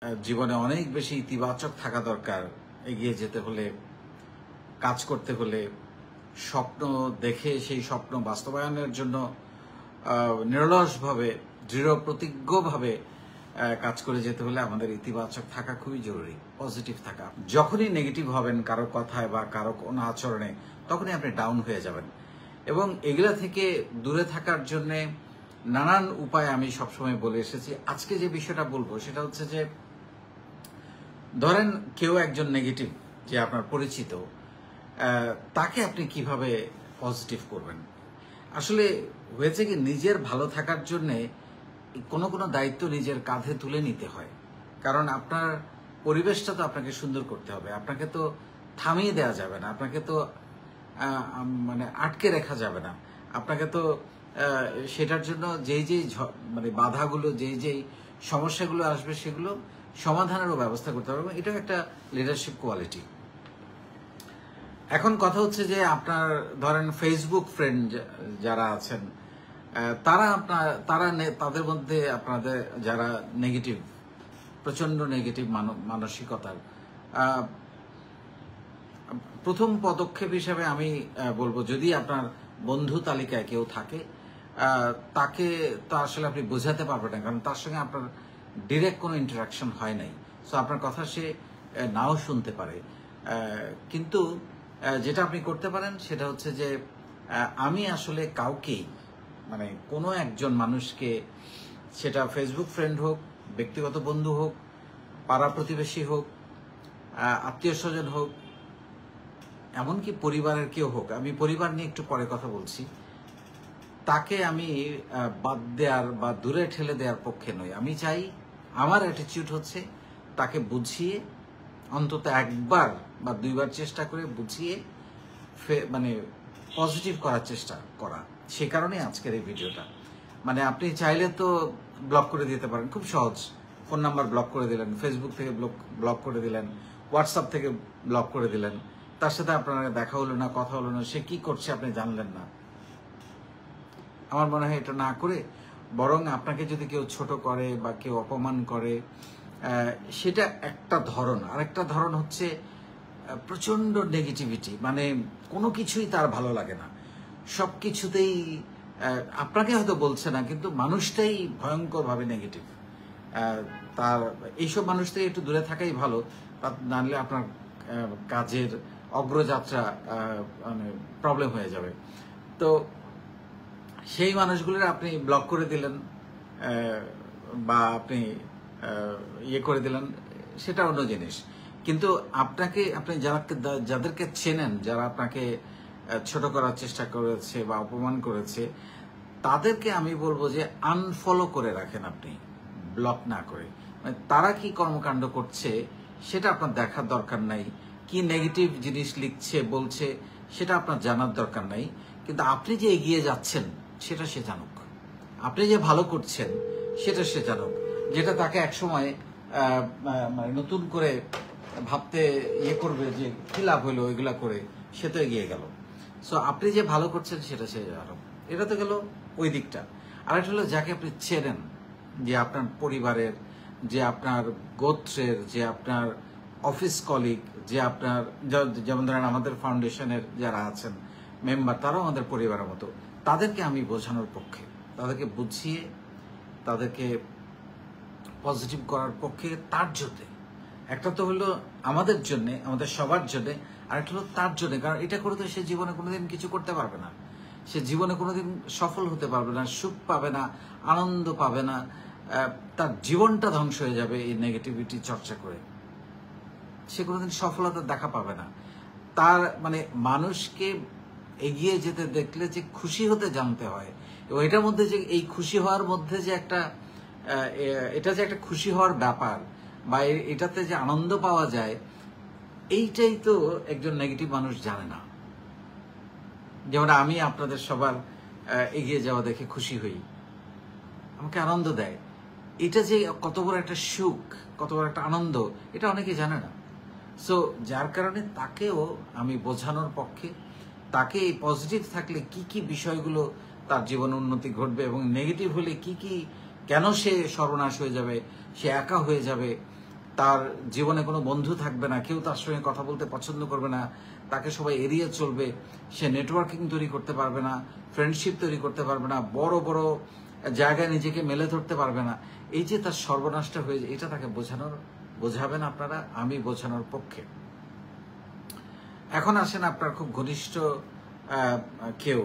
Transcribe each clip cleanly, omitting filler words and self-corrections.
জীবনে অনেক বেশি ইতিবাচক থাকা দরকার। এগিয়ে যেতে হলে, কাজ করতে হলে, স্বপ্ন দেখে সেই স্বপ্ন বাস্তবায়নের জন্য নিরলসভাবে, দৃঢ় প্রতিজ্ঞভাবে কাজ করে যেতে হলে আমাদের ইতিবাচক থাকা খুবই জরুরি, পজিটিভ থাকা। যখনই নেগেটিভ হবেন কারো কথায় বা কারো কোনো আচরণে, তখনই আপনি ডাউন হয়ে যাবেন। এবং এগুলা থেকে দূরে থাকার জন্যে নানান উপায় আমি সবসময় বলে এসেছি। আজকে যে বিষয়টা বলবো সেটা হচ্ছে যে, ধরেন কেউ একজন নেগেটিভ যে আপনার পরিচিত, তাকে আপনি কিভাবে পজিটিভ করবেন। আসলে হয়েছে কি, নিজের ভালো থাকার জন্যে কোনো কোনো দায়িত্ব নিজের কাঁধে তুলে নিতে হয়। কারণ আপনার পরিবেশটা তো আপনাকে সুন্দর করতে হবে, আপনাকে তো থামিয়ে দেওয়া যাবে না, আপনাকে তো মানে আটকে রাখা যাবে না, আপনাকে তো সেটার জন্য যেই যেই মানে বাধাগুলো, যেই সমস্যাগুলো আসবে সেগুলো সমাধানেরও ব্যবস্থা করতে হবে। এটাও একটা লিডারশিপ কোয়ালিটি। এখন কথা হচ্ছে যে, আপনার ধরেন ফেসবুক ফ্রেন্ড যারা আছেন, তাদের মধ্যে আপনাদের যারা নেগেটিভ, প্রচন্ড নেগেটিভ মানসিকতার, প্রথম পদক্ষেপ হিসেবে আমি বলবো, যদি আপনার বন্ধু তালিকায় কেউ থাকে, তাকে তো আসলে আপনি বোঝাতে পারবেন না, কারণ তার সঙ্গে আপনার ডিরেক্ট কোনো ইন্টারাকশন হয় নাই। সো আপনার কথা সে নাও শুনতে পারে। কিন্তু যেটা আপনি করতে পারেন সেটা হচ্ছে যে, আমি আসলে কাউকেই, মানে কোনো একজন মানুষকে, সেটা ফেসবুক ফ্রেন্ড হোক, ব্যক্তিগত বন্ধু হোক, পাড়া প্রতিবেশী হোক, আত্মীয় স্বজন হোক, এমনকি পরিবারের কেউ হোক, আমি পরিবার নিয়ে একটু পরে কথা বলছি, তাকে আমি বাদ দেওয়ার বা দূরে ঠেলে দেওয়ার পক্ষে নই। আমি চাই, আমার অ্যাটিটিউড হচ্ছে তাকে বুঝিয়ে, অন্তত একবার বা দুইবার চেষ্টা করে বুঝিয়ে মানে পজিটিভ করার চেষ্টা করা। সে কারণে আজকের এই ভিডিওটা। মানে আপনি চাইলে তো ব্লক করে দিতে পারেন, খুব সহজ। ফোন নাম্বার ব্লক করে দিলেন, ফেসবুক থেকে ব্লক করে দিলেন, হোয়াটসঅ্যাপ থেকে ব্লক করে দিলেন, তার সাথে আপনার দেখা হলো না, কথা হলো না, সে কি করছে আপনি জানলেন না। আমার মনে হয় এটা না করে, বরং আপনাকে যদি কেউ ছোট করে বা কেউ অপমান করে, সেটা একটা ধরন। আরেকটা ধরন হচ্ছে প্রচন্ড নেগেটিভিটি, মানে কোনো কিছুই তার ভালো লাগে না, সব কিছুতেই আপনাকে হয়তো বলছে না, কিন্তু মানুষটাই ভয়ঙ্করভাবে নেগেটিভ। তার এইসব মানুষ থেকে একটু দূরে থাকাই ভালো, নাহলে আপনার কাজের অগ্রযাত্রা মানে প্রবলেম হয়ে যাবে। তো সেই মানুষগুলোর আপনি ব্লক করে দিলেন বা আপনি ইয়ে করে দিলেন, সেটা অন্য জিনিস। কিন্তু আপনি যাদেরকে চেনেন, যারা আপনাকে ছোট করার চেষ্টা করেছে বা অপমান করেছে, তাদেরকে আমি বলবো যে আনফলো করে রাখেন আপনি, ব্লক না করে। মানে তারা কি কর্মকাণ্ড করছে সেটা আপনার দেখার দরকার নাই, কি নেগেটিভ জিনিস লিখছে বলছে সেটা আপনার জানার দরকার নাই। কিন্তু আপনি যে এগিয়ে যাচ্ছেন সেটা সে জানুক, আপনি যে ভালো করছেন সেটা সে জানুক, যেটা তাকে একসময় মানে নতুন করে ভাবতে ইয়ে করবে যে কি লাভ হইলো এগুলা করে, সে তো এগিয়ে গেল। সো আপনি যে ভালো করছেন সেটা সে জানুক। এটা তো গেল ওই দিকটা। আরেকটা হলো, যাকে আপনি চেনেন, যে আপনার পরিবারের, যে আপনার গোত্রের, যে আপনার অফিস কলিগ, যে আপনার, যেমন ধরেন আমাদের ফাউন্ডেশনের যারা আছেন মেম্বার, তারাও আমাদের পরিবারের মতো। তাদেরকে আমি বোঝানোর পক্ষে, তাদেরকে বুঝিয়ে তাদেরকে পজিটিভ করার পক্ষে। তার জন্য একটা তো হলো আমাদের জন্য, আমাদের সবার জন্য, আরেকটা হলো তার জন্য। কারণ এটা করে তো সে জীবনে কোনোদিন কিছু করতে পারবে না, সে জীবনে কোনোদিন সফল হতে পারবে না, সুখ পাবে না, আনন্দ পাবে না, তার জীবনটা ধ্বংস হয়ে যাবে এই নেগেটিভিটি চর্চা করে। সে কোনোদিন সফলতা দেখা পাবে না। তার মানে মানুষকে এগিয়ে যেতে দেখলে যে খুশি হতে জানতে হয়, এবং এটার মধ্যে যে এই খুশি হওয়ার মধ্যে যে একটা এটা যে একটা খুশি হওয়ার ব্যাপার, বা এটাতে যে আনন্দ পাওয়া যায়, এইটাই তো একজন নেগেটিভ মানুষ জানে না। যেমন আমি আপনাদের সবার এগিয়ে যাওয়া দেখে খুশি হই, আমাকে আনন্দ দেয়। এটা যে কত বড় একটা সুখ, কত বড় একটা আনন্দ, এটা অনেকে জানে না। সো যার কারণে তাকেও আমি বোঝানোর পক্ষে, তাকে পজিটিভ থাকলে কি কি বিষয়গুলো তার জীবনে উন্নতি ঘটবে, এবং নেগেটিভ হলে কি কি, কেন সে সর্বনাশ হয়ে যাবে, সে একা হয়ে যাবে, তার জীবনে কোনো বন্ধু থাকবে না, কেউ তার সঙ্গে কথা বলতে পছন্দ করবে না, তাকে সবাই এড়িয়ে চলবে, সে নেটওয়ার্কিং তৈরি করতে পারবে না, ফ্রেন্ডশিপ তৈরি করতে পারবে না, বড় বড় জায়গায় নিজেকে মেলে ধরতে পারবে না। এই যে তার সর্বনাশটা হয়ে যায়, এটা তাকে বোঝাবেন আপনারা, আমি বোঝানোর পক্ষে। এখন আসেন আপনার খুব ঘনিষ্ঠ কেউ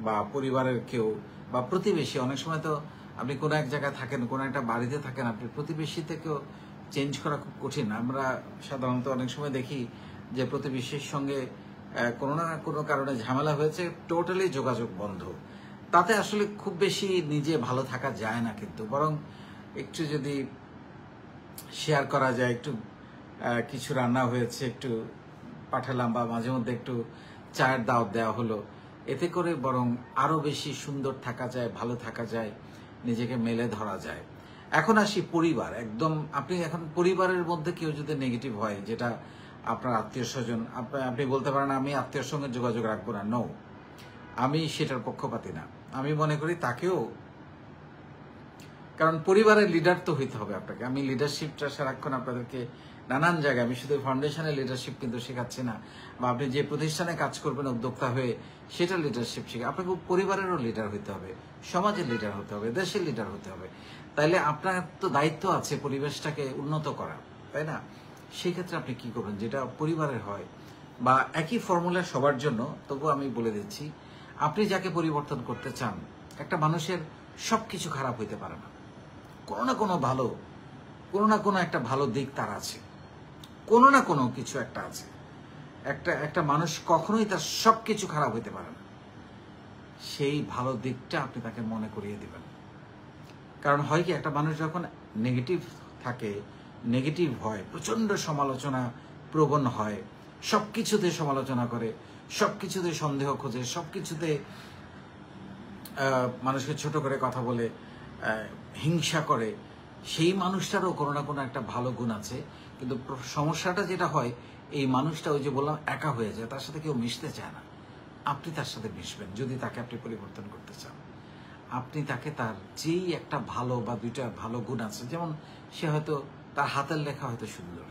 বা পরিবারের কেউ বা প্রতিবেশী। অনেক সময় তো আপনি কোনো এক জায়গায় থাকেন, কোনো একটা বাড়িতে থাকেন, আপনি প্রতিবেশী থেকেও চেঞ্জ করা খুব কঠিন। আমরা সাধারণত অনেক সময় দেখি যে প্রতিবেশীর সঙ্গে কোনো না কোনো কারণে ঝামেলা হয়েছে, টোটালি যোগাযোগ বন্ধ। তাতে আসলে খুব বেশি নিজে ভালো থাকা যায় না, কিন্তু বরং একটু যদি শেয়ার করা যায়, একটু কিছু রান্না হয়েছে একটু পাঠালাম, বা মাঝে মধ্যে একটু চায়ের দাওয়াত দেওয়া হলো, এতে করে বরং আরো বেশি সুন্দর থাকা যায়, ভালো থাকা যায়, নিজেকে মেলে ধরা যায়। এখন আসি পরিবার। একদম আপনি এখন পরিবারের মধ্যে কেউ যদি নেগেটিভ হয়, যেটা আপনার আত্মীয় স্বজন, আপনি বলতে পারেন আমি আত্মীয়র সঙ্গে যোগাযোগ রাখবো না। নো, আমি সেটার পক্ষপাতী না। আমি মনে করি তাকেও, কারণ পরিবারের লিডার তো হইতে হবে আপনাকে। আমি লিডারশিপটা সারাক্ষণ আপনাদেরকে নানান জায়গায়, আমি শুধু ফাউন্ডেশনের লিডারশিপ কিন্তু শেখাচ্ছি না, বা আপনি যে প্রতিষ্ঠানে কাজ করবেন উদ্যোক্তা হয়ে সেটা লিডারশিপ শিখে আপনাকে পরিবারেরও লিডার হতে হবে, সমাজের লিডার হতে হবে, দেশের লিডার হতে হবে। তাইলে আপনার তো দায়িত্ব আছে পরিবেশটাকে উন্নত করা, তাই না? সেই ক্ষেত্রে আপনি কি করবেন, যেটা পরিবারের হয় বা একই ফর্মুলা সবার জন্য, তবু আমি বলে দিচ্ছি, আপনি যাকে পরিবর্তন করতে চান, একটা মানুষের সবকিছু খারাপ হইতে পারে না, কোনো না কোনো ভালো, কোনো না কোনো একটা ভালো দিক তার আছে, কোনো না কোনো কিছু একটা আছে। একটা মানুষ কখনোই তার সবকিছু খারাপ হইতে পারে না। সেই ভালো দিকটা আপনি তাকে মনে করিয়ে দিবেন। কারণ হয় কি, একটা মানুষ যখন নেগেটিভ থাকে, নেগেটিভ হয়, প্রচন্ড সমালোচনা প্রবণ হয়, সবকিছুতে সমালোচনা করে, সবকিছুতে সন্দেহ খোঁজে, সবকিছুতে মানুষকে ছোট করে কথা বলে, হিংসা করে, সেই মানুষটারও কোনো না কোনো একটা ভালো গুণ আছে। কিন্তু সমস্যাটা যেটা হয়, এই মানুষটা ওই যে বললাম একা হয়ে যায়, তার সাথে কেউ মিশতে চায় না। আপনি তার সাথে মিশবেন যদি তাকে আপনি পরিবর্তন করতে চান। আপনি তাকে তার যেই একটা ভালো বা দুইটা ভালো গুণ আছে, যেমন সে হয়তো তার হাতের লেখা হয়তো সুন্দর,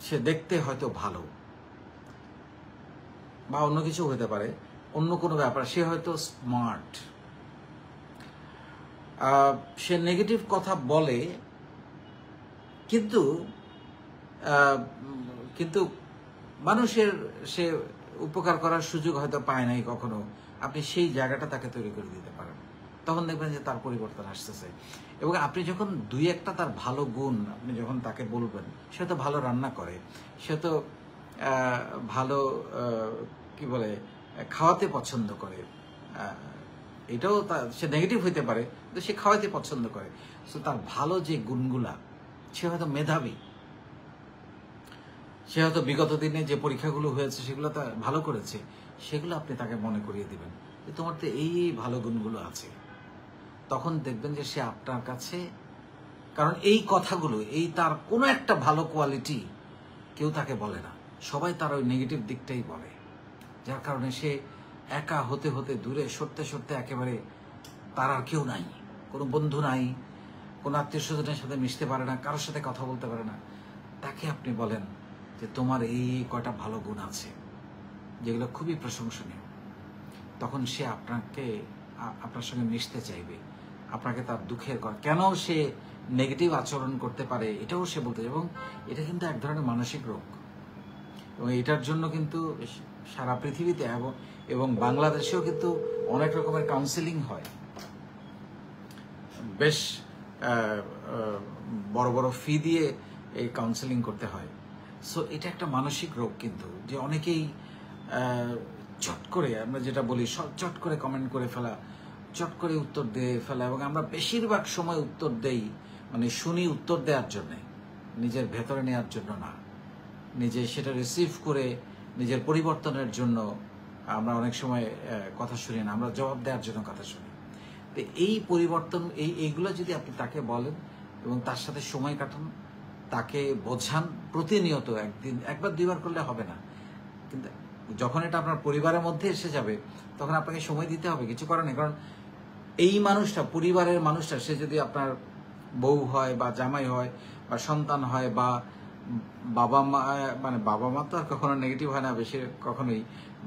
সে দেখতে হয়তো ভালো, বা অন্য কিছু হতে পারে, অন্য কোনো ব্যাপার, সে হয়তো স্মার্ট, সে নেগেটিভ কথা বলে, কিন্তু কিন্তু মানুষের সে উপকার করার সুযোগ হয়তো পায় নাই কখনো। আপনি সেই জায়গাটা তাকে তৈরি করে দিতে পারেন, তখন দেখবেন যে তার পরিবর্তন আসতেছে। এবং আপনি যখন দুই একটা তার ভালো গুণ আপনি যখন তাকে বলবেন, সে তো ভালো রান্না করে, সে তো ভালো কি বলে খাওয়াতে পছন্দ করে, এটাও সে নেগেটিভ হইতে পারে, কিন্তু সে খাওয়াতে পছন্দ করে। সো তার ভালো যে গুণগুলা, সে হয়তো মেধাবী, সে হয়তো বিগত দিনে যে পরীক্ষাগুলো হয়েছে সেগুলো তা ভালো করেছে, সেগুলো আপনি তাকে মনে করিয়ে দিবেন যে তোমার তো এই ভালো গুণগুলো আছে। তখন দেখবেন যে সে আপনার কাছে, কারণ এই কথাগুলো, এই তার কোনো একটা ভালো কোয়ালিটি কেউ তাকে বলে না, সবাই তার ওই নেগেটিভ দিকটাই বলে। যার কারণে সে একা হতে হতে দূরে সরতে সরতে একেবারে তার আর কেউ নাই, কোনো বন্ধু নাই, কোনো আত্মীয় স্বজনের সাথে মিশতে পারে না, কারোর সাথে কথা বলতে পারে না। তাকে আপনি বলেন যে তোমার এই কয়টা ভালো গুণ আছে যেগুলো খুবই প্রশংসনীয়। তখন সে আপনার সঙ্গে মিশতে চাইবে, আপনাকে তার দুঃখের কথা, কেন সে নেগেটিভ আচরণ করতে পারে এটাও সে বলতে চাইবে। এবং এটা কিন্তু এক ধরনের মানসিক রোগ, এবং এটার জন্য কিন্তু সারা পৃথিবীতে এবং বাংলাদেশেও কিন্তু অনেক রকমের কাউন্সেলিং হয়, বেশ বড় বড় ফি দিয়ে এই কাউন্সেলিং করতে হয়। সো এটা একটা মানসিক রোগ কিন্তু, যে অনেকেই চট করে, আমরা যেটা বলি চট করে কমেন্ট করে ফেলা, চট করে উত্তর দিয়ে ফেলা, এবং আমরা বেশিরভাগ সময় উত্তর দেই মানে শুনি উত্তর দেওয়ার জন্যে, নিজের ভেতরে নেওয়ার জন্য না, নিজে সেটা রিসিভ করে নিজের পরিবর্তনের জন্য আমরা অনেক সময় কথা শুনি না, আমরা জবাব দেওয়ার জন্য কথা শুনি। তো এই পরিবর্তন, এইগুলো যদি আপনি তাকে বলেন এবং তার সাথে সময় কাটান, তাকে বোঝান প্রতিনিয়ত, একবার দুইবার করলে হবে না, কিন্তু যখন এটা আপনার পরিবারের মধ্যে এসে যাবে তখন আপনাকে সময় দিতে হবে, কিছু করার নেই। কারণ এই মানুষটা, পরিবারের মানুষটা, সে যদি আপনার বউ হয় বা জামাই হয় বা সন্তান হয় বা বাবা মা, মানে বাবা মা তো আর কখনো নেগেটিভ হয় না বেশি কখনোই,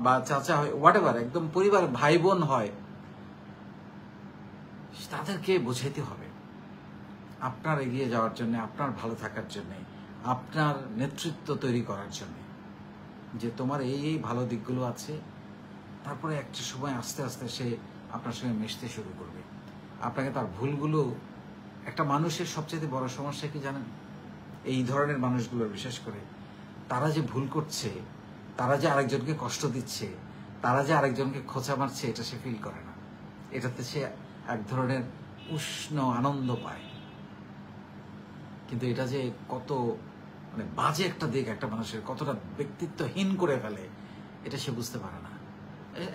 বা চাচা হয়, হোয়াট এভার, একদম পরিবার ভাই বোন হয়, তাদেরকে বোঝাইতে হবে আপনার এগিয়ে যাওয়ার জন্য, আপনার ভালো থাকার জন্য, আপনার নেতৃত্ব তৈরি করার জন্য, যে তোমার এই এই ভালো দিকগুলো আছে। তারপরে একটা সময় আস্তে আস্তে সে আপনার সঙ্গে মিশতে শুরু করবে। আপনাকে তার ভুলগুলো, একটা মানুষের সবচেয়ে বড় সমস্যা কি জানেন? এই ধরনের মানুষগুলোর বিশেষ করে, তারা যে ভুল করছে, তারা যে আরেকজনকে কষ্ট দিচ্ছে, তারা যে আরেকজনকে খোঁচা মারছে, এটা সে ফিল করে না। এটাতে সে এক ধরনের উষ্ণ আনন্দ পায়। কিন্তু এটা যে কত মানে বাজে একটা দিক একটা মানুষের, কতটা ব্যক্তিত্বহীন করে ফেলে, এটা সে বুঝতে পারে না।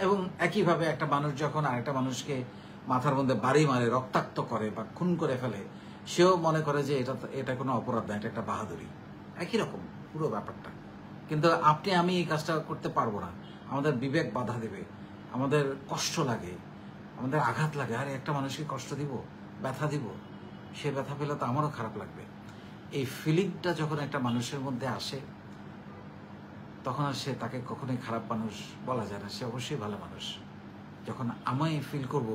এবং একইভাবে একটা মানুষ যখন আরেকটা মানুষকে মাথার মধ্যে বাড়ি মারে, রক্তাক্ত করে বা খুন করে ফেলে, সেও মনে করে যে এটা কোনো অপরাধ না, এটা একটা বাহাদুরি। একই রকম পুরো ব্যাপারটা। কিন্তু আপনি আমি এই কাজটা করতে পারবো না, আমাদের বিবেক বাধা দেবে, আমাদের কষ্ট লাগে, আমাদের আঘাত লাগে। আরে একটা মানুষকে কষ্ট দিব, ব্যথা দিব, সে ব্যথা পেলে তো আমারও খারাপ লাগবে। এই ফিলিংটা যখন একটা মানুষের মধ্যে আসে, তখন আর সে তাকে কখনোই খারাপ মানুষ বলা যায় না, সে অবশ্যই ভালো মানুষ। যখন আমি ফিল করব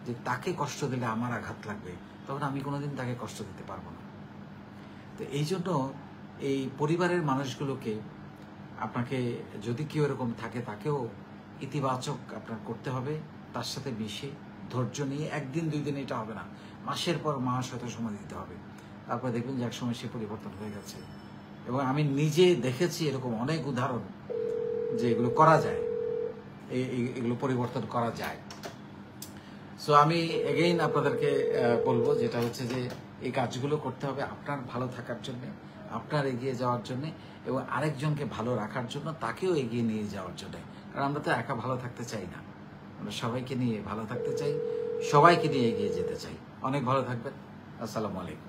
যে তাকে কষ্ট দিলে আমার আঘাত লাগবে, তখন আমি কোনোদিন তাকে কষ্ট দিতে পারবো না। তো এই জন্য এই পরিবারের মানুষগুলোকে আপনাকে, যদি কেউ এরকম থাকে, তাকেও ইতিবাচক আপনার করতে হবে, তার সাথে মিশে ধৈর্য নিয়ে। একদিন দুই দিন এটা হবে না, মাসের পর মাস হয়তো সময় দিতে হবে। তারপরে দেখবেন যে এক সময় সে পরিবর্তন হয়ে গেছে। এবং আমি নিজে দেখেছি এরকম অনেক উদাহরণ যে এগুলো করা যায়, এগুলো পরিবর্তন করা যায়। সো আমি এগেইন আপনাদেরকে বলবো, যেটা হচ্ছে যে এই কাজগুলো করতে হবে আপনার ভালো থাকার জন্য, আপনার এগিয়ে যাওয়ার জন্য, এবং আরেকজনকে ভালো রাখার জন্য, তাকেও এগিয়ে নিয়ে যাওয়ার জন্য। কারণ আমরা তো একা ভালো থাকতে চাই না, আমরা সবাইকে নিয়ে ভালো থাকতে চাই, সবাইকে নিয়ে এগিয়ে যেতে চাই। অনেক ভালো থাকবেন। আসসালামু আলাইকুম।